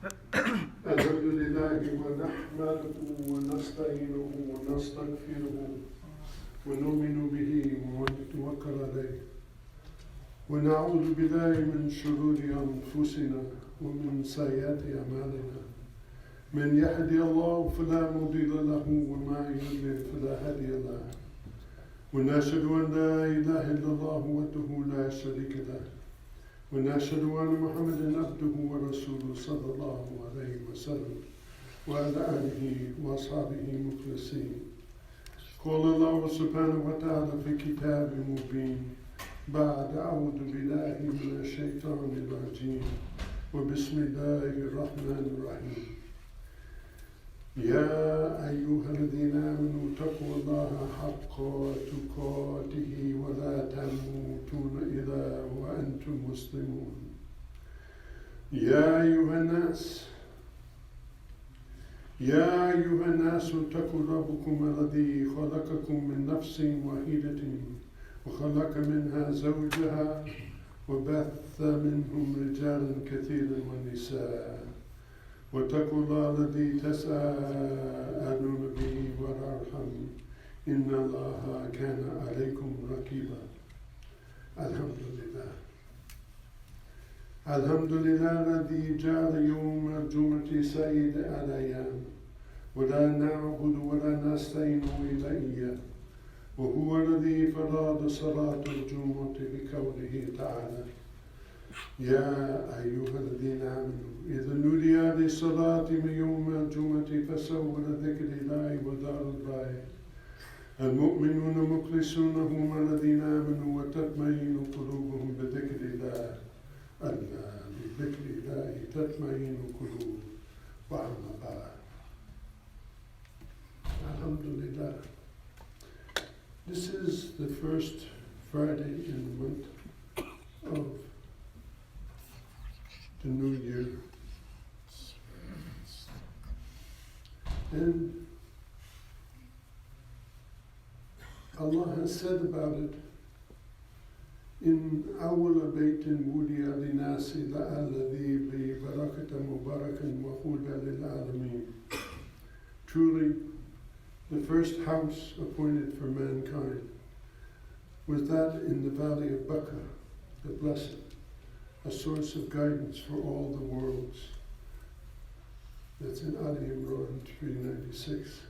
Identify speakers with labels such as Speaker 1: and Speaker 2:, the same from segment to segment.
Speaker 1: الحمد لله ونحمده ونستعينه ونستغفره ونؤمن به ونتوكل عليه ونعوذ بالله من شرور أنفسنا ومن سيئات أعمالنا من يهدي الله فلا مضل له وما يضلل فلا هادي له ونشهد أن لا إله إلا الله وحده لا شريك له ونشهد أن محمدا عبده ورسوله صلى الله عليه وسلم وعلى آله وأصحابه مخلصين. قال الله سبحانه وتعالى في كتاب مبين بعد أعوذ بالله من الشيطان الرجيم وبسم الله الرحمن الرحيم. يا أيها الذين آمنوا اتقوا الله حق تقاته ولا تموتون إلا وأنتم مسلمون. يا أيها الناس اتقوا ربكم الذي خلقكم من نفس واحدة وخلق منها زوجها وبث منهم رجالا كثيرا ونساء واتقوا الله الذي تساءلون به والأرحام إن الله كان عليكم رقيبا. الحمد لله. الحمد لله الذي جعل يوم الجمعة سيد الأيام ولا نعبد ولا نستعين إلا إياه وهو الذي فرض صلاة الجمعة بقوله تعالى يا أيها الذين آمنوا إذا نودي للصلاة من يوم الجمعة فسووا لذكر الله وذروا البيع. المؤمنون مخلصون هم الذين آمنوا وتطمئن قلوبهم بذكر الله. ألا بذكر الله تطمئن القلوب. وأما بعد. Alhamdulillah. This is the first Friday in the month of the new year. And Allah has said about it in أول بيت وُدِعَ لِلنَّاسِ لَعَلَّذِي بِبَرَكَةٍ مُبَارَكًا وَهُدًى لِلْعَالَمِينَ. Truly, the first house appointed for mankind was that in the valley of Bakr, the blessed, a source of guidance for all the worlds. That's in Ali Imran 396.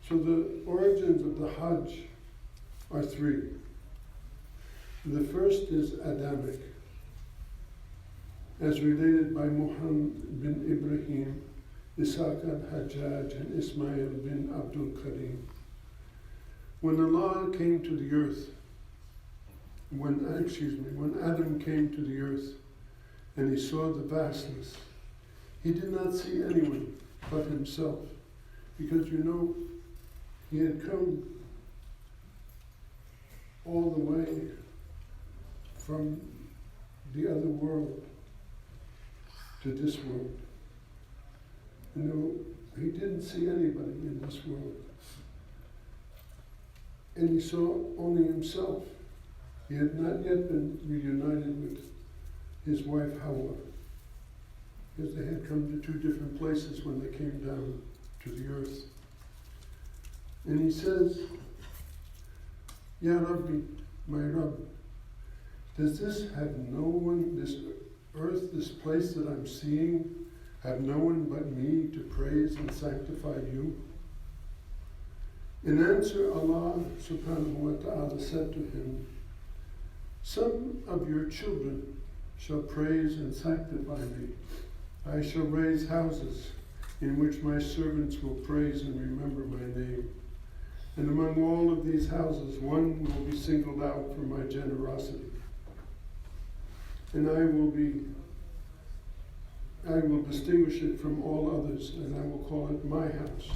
Speaker 1: So the origins of the Hajj are three. The first is Adamic, as related by Muhammad bin Ibrahim, Ishaq al-Hajjaj, and Ismail bin Abdul Karim. When Allah came to the earth, when Adam came to the earth and he saw the vastness, he did not see anyone but himself, because he had come all the way from the other world to this world. He didn't see anybody in this world. And he saw only himself. He had not yet been reunited with his wife Hawa, because they had come to two different places when they came down to the earth. And he says, Ya Rabbi, my Rabb, does this have no one, this earth, this place that I'm seeing, have no one but me to praise and sanctify you? In answer, Allah subhanahu wa ta'ala said to him, some of your children shall praise and sanctify me. I shall raise houses in which my servants will praise and remember my name. And among all of these houses, one will be singled out for my generosity. And I will distinguish it from all others, and I will call it my house.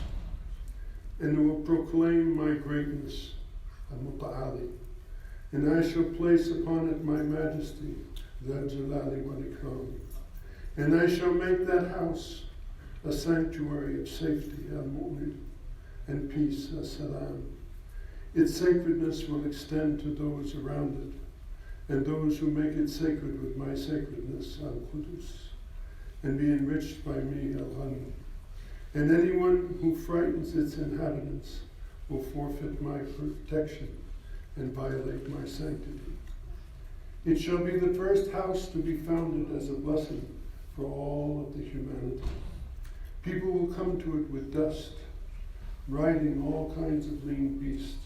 Speaker 1: And it will proclaim my greatness, al-Muta'ali. And I shall place upon it my majesty, Dhal Jalali wal Ikram. And I shall make that house a sanctuary of safety, al-Mu'min, and peace, as-Salam. Its sacredness will extend to those around it, and those who make it sacred with my sacredness, Al-Qudus, and be enriched by me, Al-Ghani. And anyone who frightens its inhabitants will forfeit my protection and violate my sanctity. It shall be the first house to be founded as a blessing for all of the humanity. People will come to it with dust, riding all kinds of lean beasts,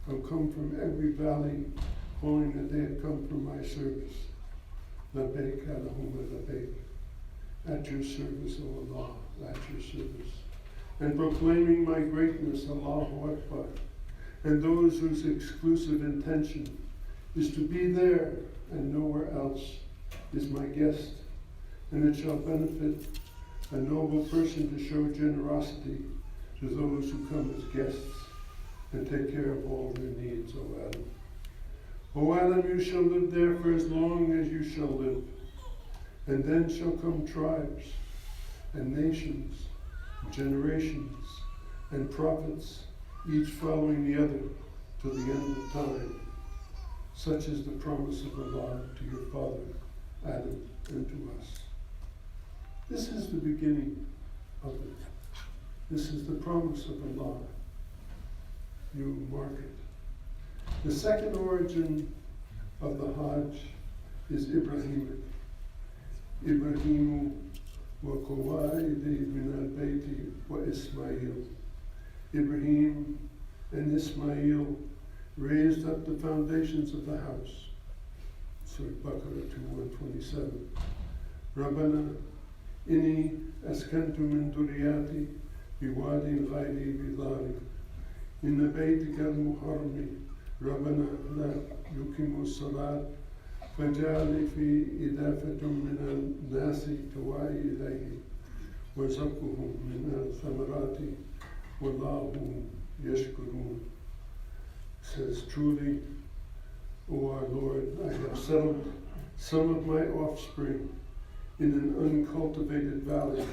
Speaker 1: who come from every valley, calling that they have come from my service. Labbaik Allahumma labbaik. At your service, O Allah, at your service. And proclaiming my greatness, Allahu Akbar. And those whose exclusive intention is to be there and nowhere else is my guest. And it shall benefit a noble person to show generosity to those who come as guests and take care of all their needs, O Adam. O Adam, you shall live there for as long as you shall live. And then shall come tribes and nations, generations and prophets, each following the other till the end of time. Such is the promise of Allah to your father, Adam, and to us. This is the beginning of it. This is the promise of Allah. You mark it. The second origin of the Hajj is Ibrahimic. Ibrahimu wa qawaidi min al-bayti wa Ismail. Ibrahim and Ismail raised up the foundations of the house. Surah Baqarah 2:127. Rabbana inni askantu min duriyati biwadin ghayri bidari inna baytika al-muharrami Rabbana la yuqimu salat فجعل في إضافة من الناس توعي إليه وزقهم من الثمرات والله يشكرون. Says, truly, O our Lord, I have settled some of my offspring in an uncultivated valley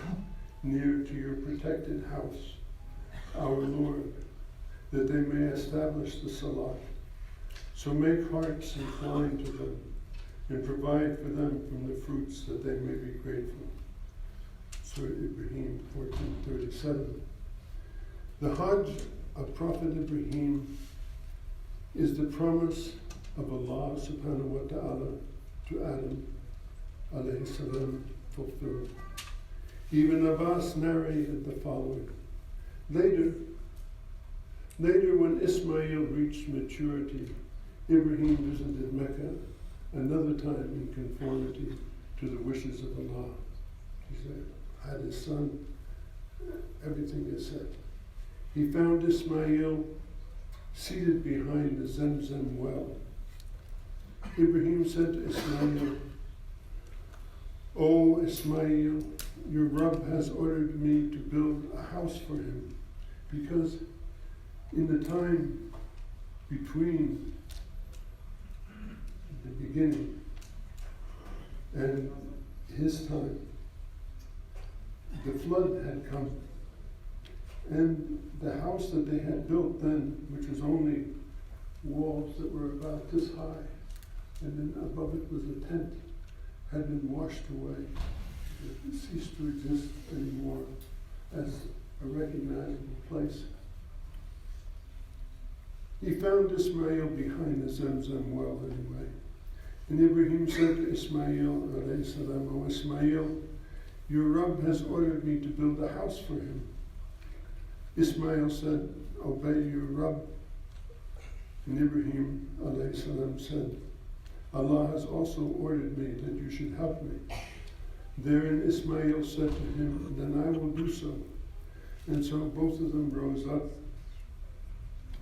Speaker 1: near to your protected house, our Lord, that they may establish the Salah. So make hearts inclined to them, and provide for them from the fruits that they may be grateful. Surah Ibrahim 14:37. The Hajj of Prophet Ibrahim is the promise of Allah subhanahu wa ta'ala to Adam alayhi salam fulfilled. Ibn Abbas narrated the following. Later when Ismail reached maturity, Ibrahim visited Mecca another time in conformity to the wishes of Allah. He said, had his son, everything is said. He found Ismail seated behind the Zemzem well. Ibrahim said to Ismail, O Ismail, your Rabb has ordered me to build a house for him, because in the time between the beginning and his time, the flood had come, and the house that they had built then, which was only walls that were about this high, and then above it was a tent, had been washed away. It ceased to exist anymore as a recognizable place. He found Ismail behind the Zemzem well anyway. And Ibrahim said to Ismail, alayhi salam, O Ismail, your Rabb has ordered me to build a house for him. Ismail said, obey your Rabb. And Ibrahim alayhi salam said, Allah has also ordered me that you should help me. Therein Ismail said to him, then I will do so. And so both of them rose up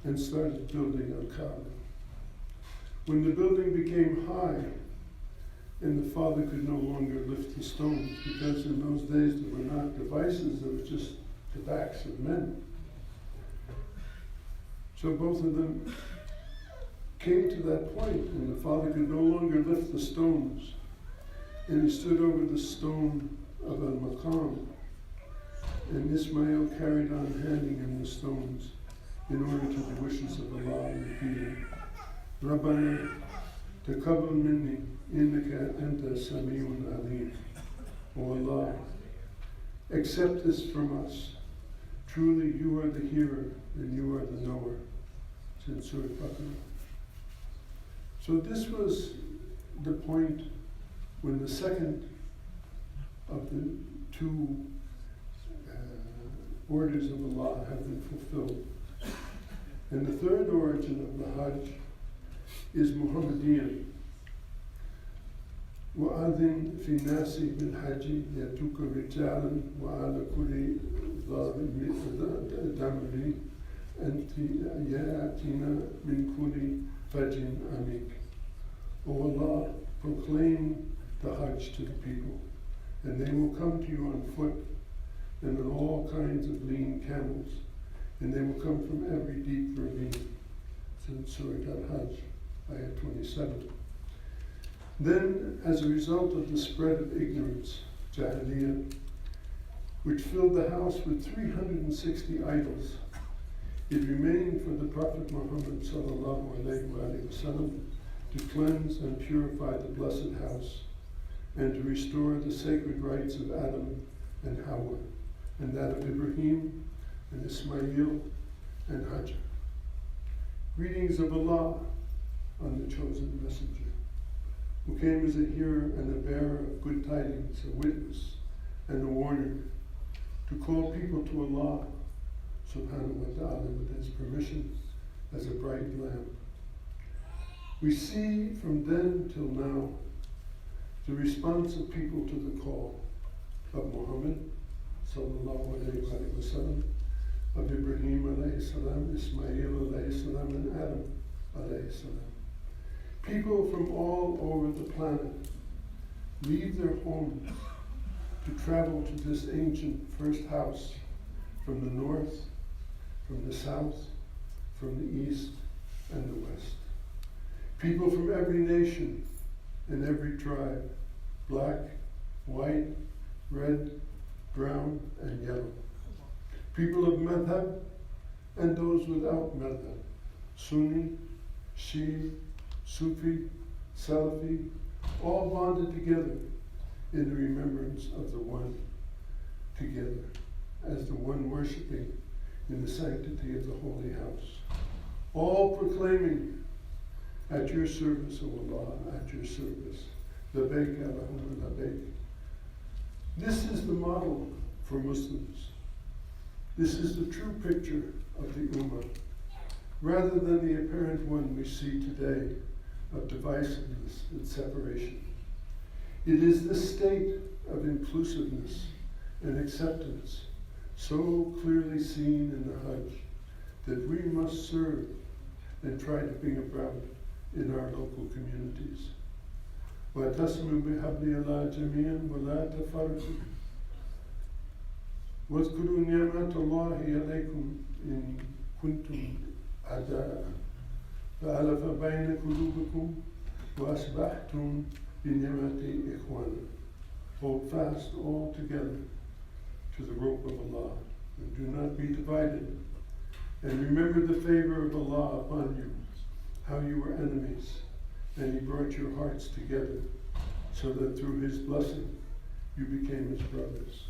Speaker 1: and started building Al-Kaaba. When the building became high, and the father could no longer lift the stones, because in those days there were not devices, there was just the backs of men. So both of them came to that point, and the father could no longer lift the stones, and he stood over the stone of Al-Maqam, and Ismail carried on handing him the stones in order to the wishes of Allah repeating, Rabbana تقبل مني إنك أنت السميع العليم. O Allah, accept this from us. Truly you are the hearer and you are the knower. It's in Surah Baqarah. So this was the point when the second of the two orders of Allah have been fulfilled. And the third origin of the Hajj is Muhammadiyan. وَأَذِنْ فِي النَّاسِ بِالْحَجِّ يَأْتُوكَ رِجَالًا وَعَلَى كُلِّ ضَامِرٍ يَأْتِينَ مِنْ كُلِّ فَجٍّ عَمِيقٍ. O Allah, proclaim the Hajj to the people, and they will come to you on foot and on all kinds of lean camels, and they will come from every deep ravine. It's in Surah Al-Hajj, ayah 27. Then, as a result of the spread of ignorance, Jahiliyyah, which filled the house with 360 idols, it remained for the Prophet Muhammad ﷺ to cleanse and purify the blessed house and to restore the sacred rights of Adam and Hawa, and that of Ibrahim and Ismail and Hajj. Greetings of Allah on the chosen messenger, who came as a hearer and a bearer of good tidings, a witness and a warner, to call people to Allah subhanahu wa ta'ala with his permission as a bright lamp. We see from then till now the response of people to the call of Muhammad sallallahu alayhi wa sallam, of Ibrahim alayhi salam, Ismail alayhi salam, and Adam alayhi salam. People from all over the planet leave their homes to travel to this ancient first house from the north, from the south, from the east, and the west. People from every nation and every tribe, black, white, red, brown, and yellow. People of madhab and those without madhab, Sunni, Shia, Sufi, Salafi, all bonded together in the remembrance of the one together, as the one worshiping in the sanctity of the holy house. All proclaiming, at your service, O Allah, at your service. Labbaik Allahumma labbaik. This is the model for Muslims. This is the true picture of the ummah, rather than the apparent one we see today of divisiveness and separation. It is this state of inclusiveness and acceptance, so clearly seen in the Hajj, that we must serve and try to bring about in our local communities. وَاعْتَصِمُوا بِحَبْلِ اللَّهِ جَمِيعًا وَلَا تَفَرَّقُوا وَاذْكُرُوا نِعْمَةَ اللَّهِ عَلَيْكُمْ إِن كُنتُمْ أَعْدَاءً فَأَلَفَ بَيْنَ قُلُوبِكُمْ وَأَصْبَحْتُمْ بِنِعْمَتِهِ إِخْوَانًا. Hold fast all together to the rope of Allah, and do not be divided. And remember the favor of Allah upon you, how you were enemies, and He brought your hearts together, so that through His blessing you became His brothers.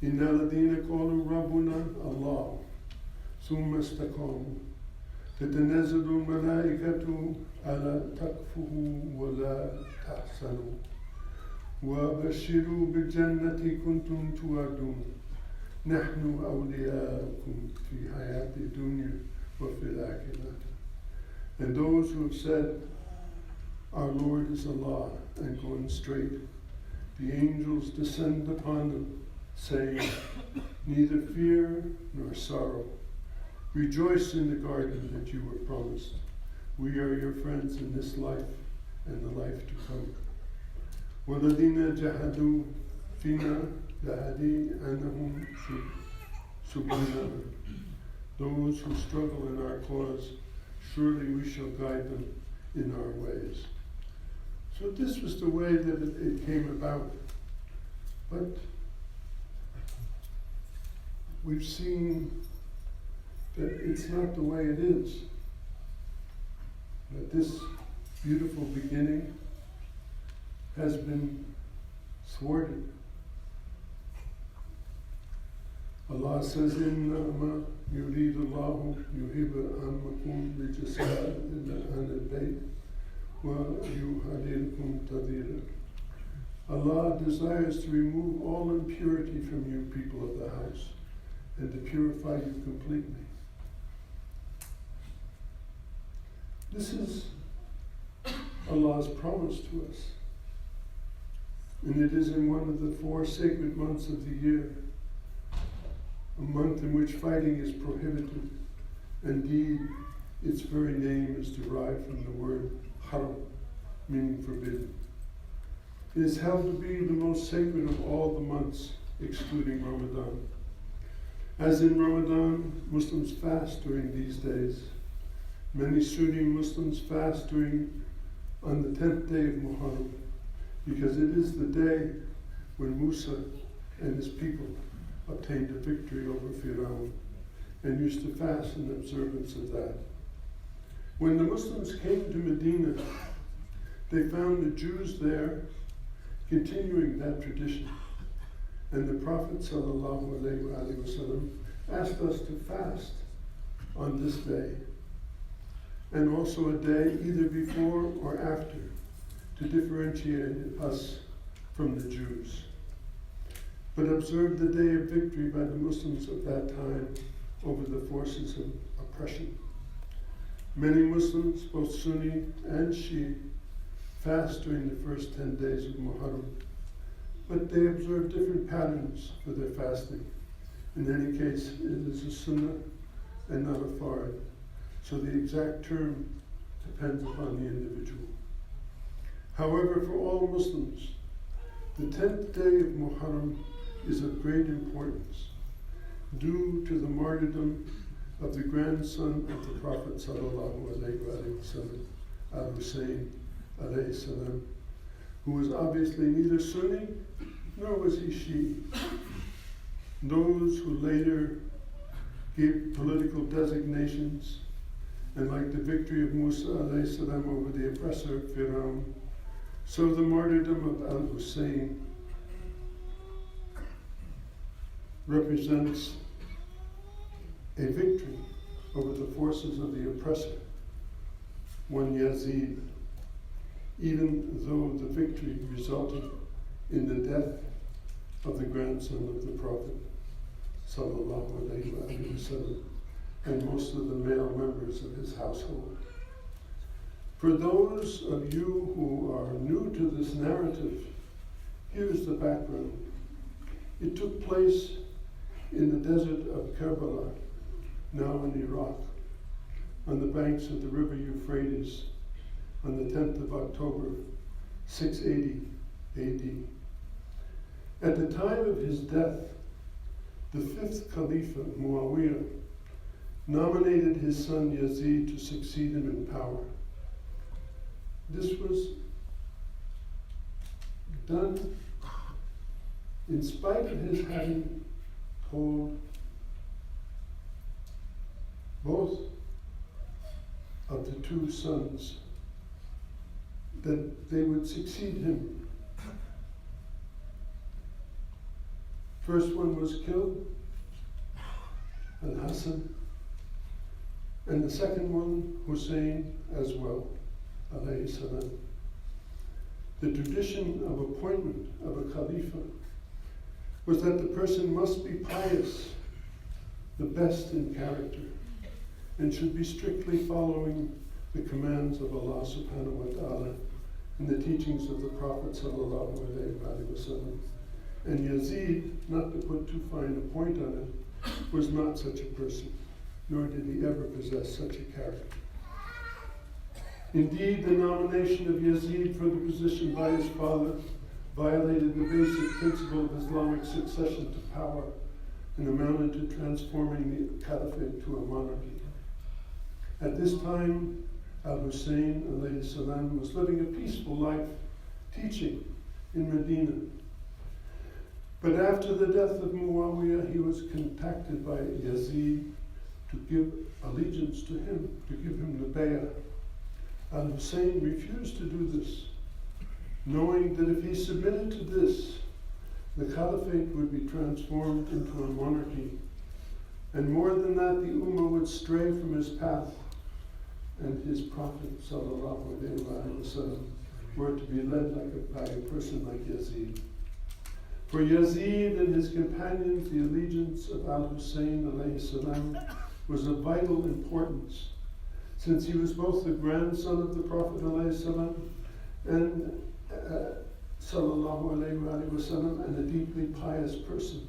Speaker 1: إِنَّ الَّذِينَ قَالُوا رَبُّنَا اللَّهُ ثُمَّ اسْتَقَامُوا تَتَنَزَّلُ الْمَلَائِكَةُ أَلَا تَخْفُوا وَلَا تَحْزَنُوا وَبَشِّرُوا بِالْجَنَّةِ كُنتُمْ تُوعَدُونَ نَحْنُ أَوْلِيَاؤُكُمْ فِي حَيَاةِ الدُّنْيَا وَفِي الْآخِرَةِ. And those who have said, our Lord is Allah, and going straight, the angels descend upon them, saying, neither fear nor sorrow. Rejoice in the garden that you were promised. We are your friends in this life and the life to come. وَالَّذِينَ جَحَدُوا فِينَا لَهَدِيَنَّهُمْ سُبُلَنَا. Those who struggle in our cause, surely we shall guide them in our ways. So this was the way that it came about. But we've seen that it's not the way it is. That this beautiful beginning has been thwarted. Allah says, "Innama yuridullahu yuhibbu anmakum rijasa anil bayt wa yuhadilkum tadira." Allah desires to remove all impurity from you, people of the house, and to purify you completely. This is Allah's promise to us. And it is in one of the 4 sacred months of the year, a month in which fighting is prohibited. Indeed, its very name is derived from the word haram, meaning forbidden. It is held to be the most sacred of all the months, excluding Ramadan. As in Ramadan, Muslims fast during these days. Many Sunni Muslims fast on the 10th day of Muharram, because it is the day when Musa and his people obtained a victory over Fir'aun, and used to fast in observance of that. When the Muslims came to Medina, they found the Jews there continuing that tradition. And the Prophet ﷺ asked us to fast on this day, and also a day either before or after, to differentiate us from the Jews. But observe the day of victory by the Muslims of that time over the forces of oppression. Many Muslims, both Sunni and Shia, fast during the first 10 days of Muharram, but they observe different patterns for their fasting. In any case, it is a sunnah and not a fard, so the exact term depends upon the individual. However, for all Muslims, the 10th day of Muharram is of great importance, due to the martyrdom of the grandson of the Prophet ﷺ, Husayn alayhi salam, who was obviously neither Sunni nor was he Shia. Those who later gave political designations, and like the victory of Musa alayhi salam over the oppressor Fir'aun, so the martyrdom of al-Husayn represents a victory over the forces of the oppressor, one Yazid, even though the victory resulted in the death of the grandson of the Prophet sallallahu alaihi wasallam and most of the male members of his household. For those of you who are new to this narrative, here's the background. It took place in the desert of Karbala, now in Iraq, on the banks of the river Euphrates, on the 10th of October, 680 AD. At the time of his death, the 5th Caliph, Muawiyah, nominated his son Yazid to succeed him in power. This was done in spite of his having told both of the 2 sons that they would succeed him. First one was killed, Al-Hassan, and the second one, Husayn, as well, alayhi salam. The tradition of appointment of a Khalifa was that the person must be pious, the best in character, and should be strictly following the commands of Allah subhanahu wa ta'ala and the teachings of the Prophet sallallahu alaihi wasallam. And Yazid, not to put too fine a point on it, was not such a person, nor did he ever possess such a character. Indeed, the nomination of Yazid for the position by his father violated the basic principle of Islamic succession to power and amounted to transforming the caliphate to a monarchy. At this time, al-Husayn alayhi salam was living a peaceful life, teaching in Medina. But after the death of Muawiyah, he was contacted by Yazid to give allegiance to him, to give him the bay'ah. Al-Husayn refused to do this, knowing that if he submitted to this, the caliphate would be transformed into a monarchy. And more than that, the ummah would stray from his path, and his Prophet ﷺ were to be led by a person like Yazid. For Yazid and his companions, the allegiance of Al-Husayn ﷺ was of vital importance, since he was both the grandson of the Prophet ﷺ and and a deeply pious person.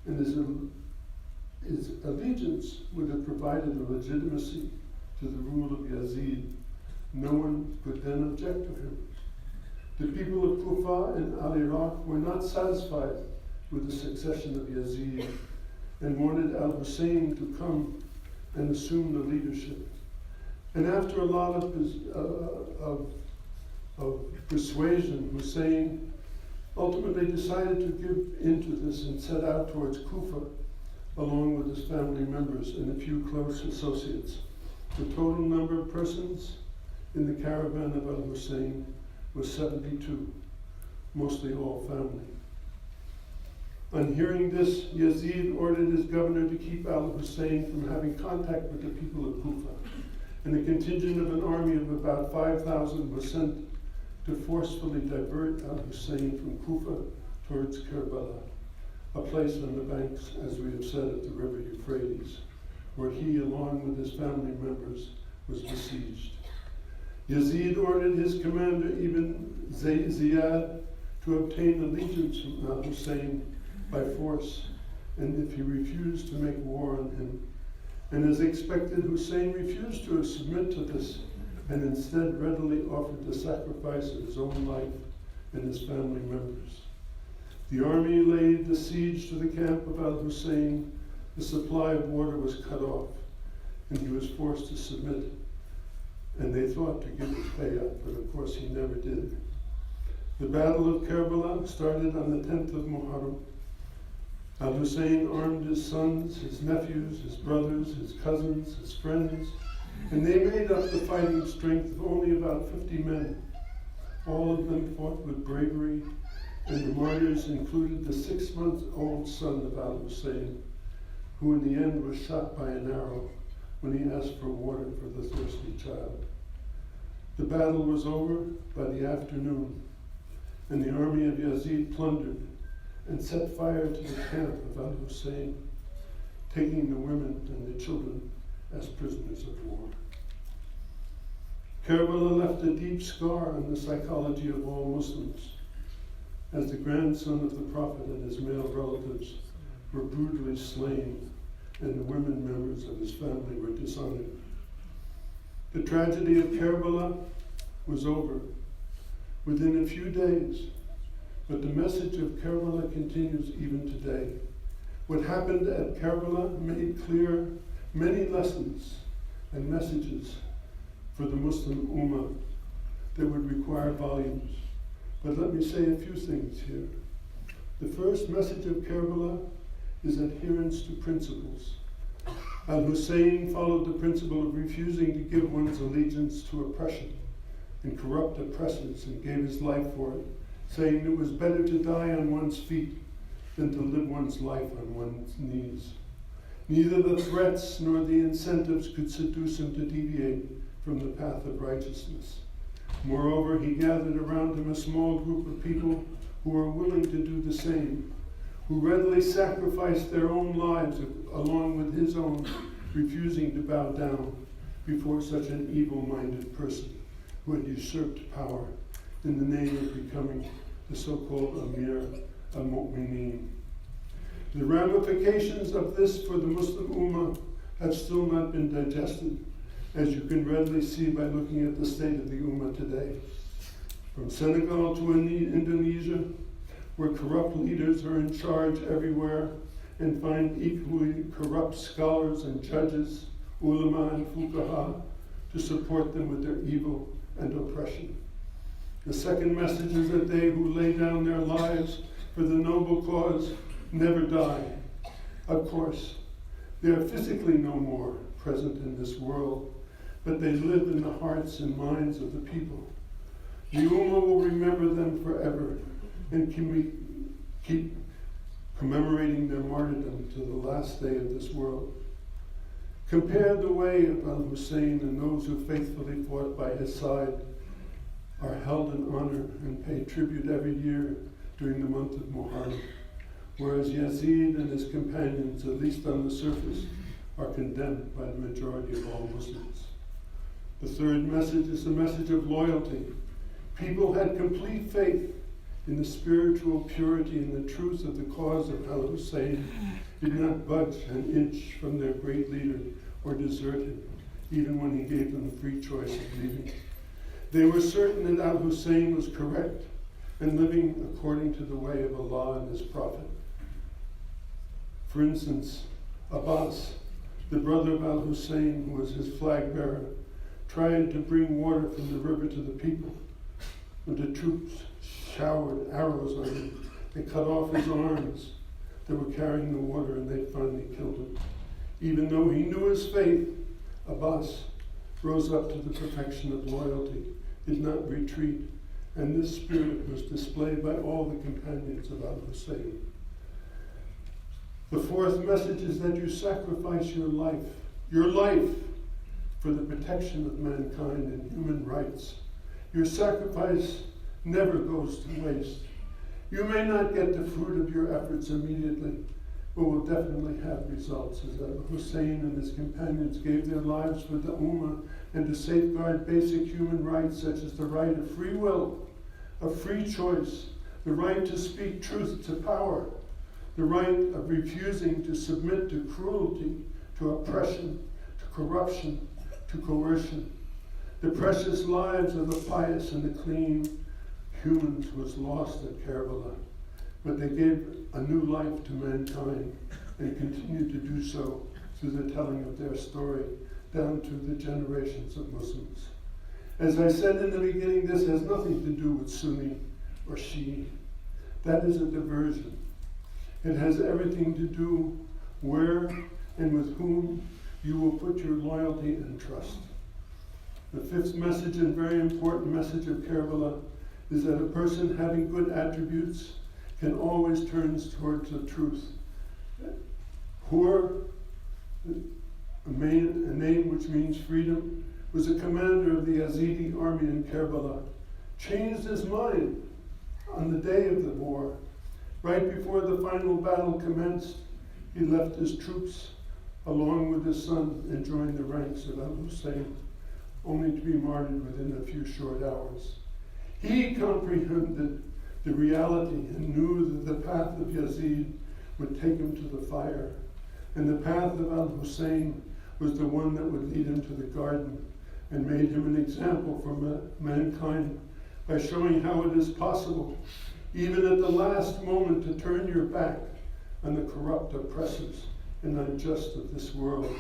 Speaker 1: And his allegiance would have provided a legitimacy to the rule of Yazid. No one could then object to him. The people of Kufa and Al-Iraq were not satisfied with the succession of Yazid and wanted Al-Husayn to come and assume the leadership. And after a lot of persuasion, Husayn ultimately decided to give into this and set out towards Kufa along with his family members and a few close associates. The total number of persons in the caravan of Al-Husayn was 72, mostly all family. On hearing this, Yazid ordered his governor to keep Al-Husayn from having contact with the people of Kufa, and a contingent of an army of about 5,000 was sent to forcefully divert Al-Husayn from Kufa towards Karbala, a place on the banks, as we have said, of the river Euphrates, where he, along with his family members, was besieged. Yazid ordered his commander, Ibn Ziyad, to obtain allegiance from Al-Husayn by force, and if he refused, to make war on him. And as expected, Husayn refused to submit to this, and instead readily offered the sacrifice of his own life and his family members. The army laid the siege to the camp of Al-Husayn. The supply of water was cut off, and he was forced to submit. And they thought to give his pay up, but of course he never did. The Battle of Karbala started on the 10th of Muharram. Al-Husayn armed his sons, his nephews, his brothers, his cousins, his friends, and they made up the fighting strength of only about 50 men. All of them fought with bravery, and the martyrs included the 6-month-old son of Al-Husayn, who in the end was shot by an arrow when he asked for water for the thirsty child. The battle was over by the afternoon, and the army of Yazid plundered and set fire to the camp of Al-Husayn, taking the women and the children as prisoners of war. Karbala left a deep scar on the psychology of all Muslims, as the grandson of the Prophet and his male relatives were brutally slain, and the women members of his family were dishonored. The tragedy of Karbala was over within a few days, but the message of Karbala continues even today. What happened at Karbala made clear many lessons and messages for the Muslim Ummah that would require volumes. But let me say a few things here. The first message of Karbala is adherence to principles. Al-Husayn followed the principle of refusing to give one's allegiance to oppression and corrupt oppressors, and gave his life for it, saying it was better to die on one's feet than to live one's life on one's knees. Neither the threats nor the incentives could seduce him to deviate from the path of righteousness. Moreover, he gathered around him a small group of people who were willing to do the same, who readily sacrificed their own lives along with his own, refusing to bow down before such an evil-minded person who had usurped power in the name of becoming the so-called Amir al-Mu'mineen. The ramifications of this for the Muslim Ummah have still not been digested, as you can readily see by looking at the state of the Ummah today. From Senegal to Indonesia, where corrupt leaders are in charge everywhere and find equally corrupt scholars and judges, ulama and fuqaha, to support them with their evil and oppression. The second message is that they who lay down their lives for the noble cause never die. Of course, they are physically no more present in this world, but they live in the hearts and minds of the people. The umma will remember them forever and keep commemorating their martyrdom to the last day of this world. Compare the way of Al Husayn, and those who faithfully fought by his side are held in honor and pay tribute every year during the month of Muharram, whereas Yazid and his companions, at least on the surface, are condemned by the majority of all Muslims. The third message is the message of loyalty. People had complete faith in the spiritual purity and the truth of the cause of Al Husayn, did not budge an inch from their great leader or desert him, even when he gave them the free choice of leaving. They were certain that Al Husayn was correct and living according to the way of Allah and his Prophet. For instance, Abbas, the brother of Al Husayn, who was his flag bearer, tried to bring water from the river to the people. When the troops showered arrows on him, they cut off his arms that were carrying the water, and they finally killed him. Even though he knew his faith, Abbas rose up to the perfection of loyalty, did not retreat, and this spirit was displayed by all the companions of Al Husayn. The fourth message is that you sacrifice your life for the protection of mankind and human rights. Your sacrifice never goes to waste. You may not get the fruit of your efforts immediately, but will definitely have results, as Al Husayn and his companions gave their lives for the Ummah and to safeguard basic human rights such as the right of free will, of free choice, the right to speak truth to power, the right of refusing to submit to cruelty, to oppression, to corruption, to coercion. The precious lives of the pious and the clean humans was lost at Karbala, but they gave a new life to mankind and continue to do so through the telling of their story down to the generations of Muslims. As I said in the beginning, this has nothing to do with Sunni or Shi'i. That is a diversion. It has everything to do where and with whom you will put your loyalty and trust. The fifth message and very important message of Karbala is that a person having good attributes can always turn towards the truth. Hur, a name which means freedom, was a commander of the Yazidi army in Karbala, changed his mind on the day of the war. Right before the final battle commenced, he left his troops along with his son and joined the ranks of Al Husayn, only to be martyred within a few short hours. He comprehended the reality and knew that the path of Yazid would take him to the fire, and the path of Al Husayn was the one that would lead him to the garden and made him an example for mankind by showing how it is possible, even at the last moment, to turn your back on the corrupt oppressors and unjust of this world,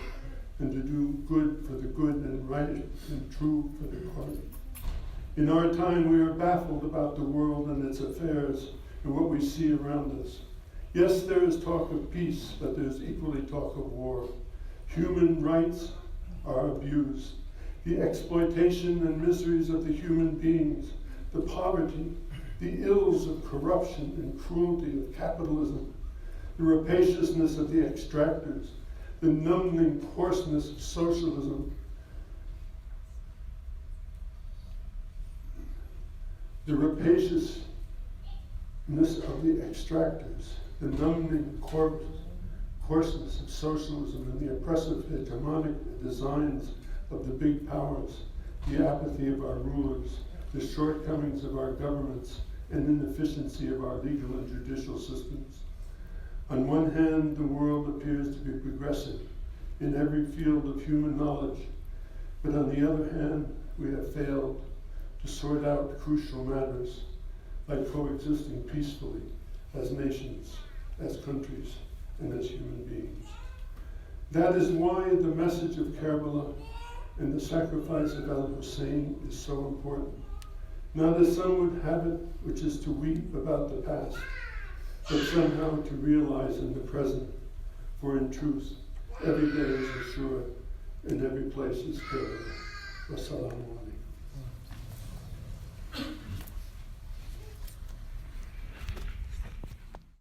Speaker 1: and to do good for the good and right and true for the right. In our time, we are baffled about the world and its affairs and what we see around us. Yes, there is talk of peace, but there is equally talk of war. Human rights are abused. The exploitation and miseries of the human beings, the poverty, the ills of corruption and cruelty of capitalism, the rapaciousness of the extractors, the numbing coarseness of socialism, the rapaciousness of the extractors, the numbing coarseness of socialism, and the oppressive hegemonic designs of the big powers, the apathy of our rulers, the shortcomings of our governments, and inefficiency of our legal and judicial systems. On one hand, the world appears to be progressing in every field of human knowledge, but on the other hand, we have failed to sort out crucial matters like coexisting peacefully as nations, as countries, and as human beings. That is why the message of Karbala and the sacrifice of Al Husayn is so important. Not as some would have it, which is to weep about the past, but somehow to realize in the present, for in truth, every day is assured and every place is Karbala. Wassalamu alaikum.